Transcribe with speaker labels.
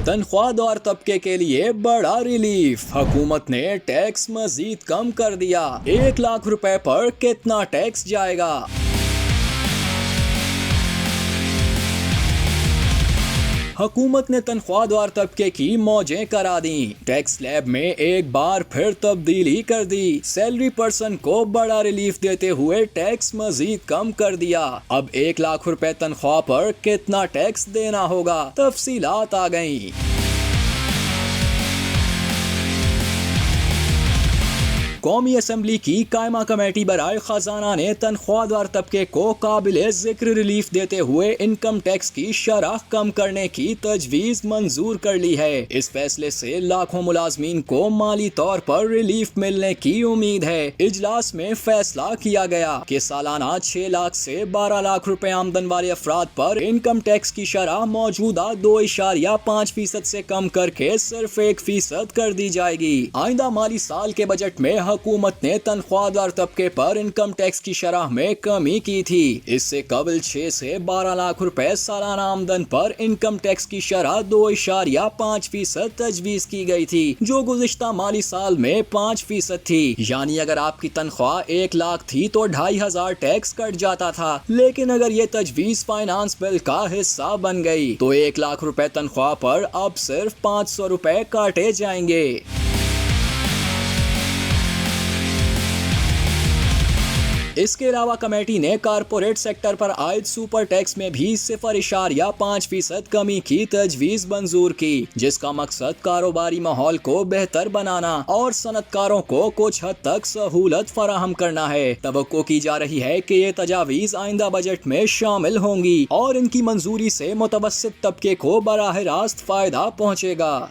Speaker 1: تنخواہ دار طبقے کے لیے بڑا ریلیف، حکومت نے ٹیکس مزید کم کر دیا۔ 1 لاکھ روپے پر کتنا ٹیکس جائے گا؟ حکومت نے تنخواہ دار طبقے کی موجیں کرا دیں، ٹیکس سلیب میں ایک بار پھر تبدیلی کر دی، سیلری پرسن کو بڑا ریلیف دیتے ہوئے ٹیکس مزید کم کر دیا۔ اب 1 لاکھ روپے تنخواہ پر کتنا ٹیکس دینا ہوگا؟ تفصیلات آ گئیں۔ قومی اسمبلی کی قائمہ کمیٹی برائے خزانہ نے تنخواہ دار طبقے کو قابل ذکر ریلیف دیتے ہوئے انکم ٹیکس کی شرح کم کرنے کی تجویز منظور کر لی ہے۔ اس فیصلے سے لاکھوں ملازمین کو مالی طور پر ریلیف ملنے کی امید ہے۔ اجلاس میں فیصلہ کیا گیا کہ سالانہ 6 لاکھ سے 12 لاکھ روپے آمدن والے افراد پر انکم ٹیکس کی شرح موجودہ 2.5% سے کم کر کے صرف 1% کر دی جائے گی۔ آئندہ مالی سال کے بجٹ میں حکومت نے تنخواہ دار طبقے پر انکم ٹیکس کی شرح میں کمی کی تھی۔ اس سے قبل 6 سے 12 لاکھ روپے سالانہ آمدن پر انکم ٹیکس کی شرح 2.5% تجویز کی گئی تھی، جو گزشتہ مالی سال میں 5% تھی۔ یعنی اگر آپ کی تنخواہ 1 لاکھ تھی تو 2500 ٹیکس کٹ جاتا تھا، لیکن اگر یہ تجویز فائنانس بل کا حصہ بن گئی تو 1 لاکھ روپے تنخواہ پر اب صرف 500 روپے کاٹے جائیں گے۔ اس کے علاوہ کمیٹی نے کارپوریٹ سیکٹر پر عائد سپر ٹیکس میں بھی 0.5% کمی کی تجویز منظور کی، جس کا مقصد کاروباری ماحول کو بہتر بنانا اور صنعت کاروں کو کچھ حد تک سہولت فراہم کرنا ہے۔ توقع کی جا رہی ہے کہ یہ تجاویز آئندہ بجٹ میں شامل ہوں گی اور ان کی منظوری سے متوسط طبقے کو براہ راست فائدہ پہنچے گا۔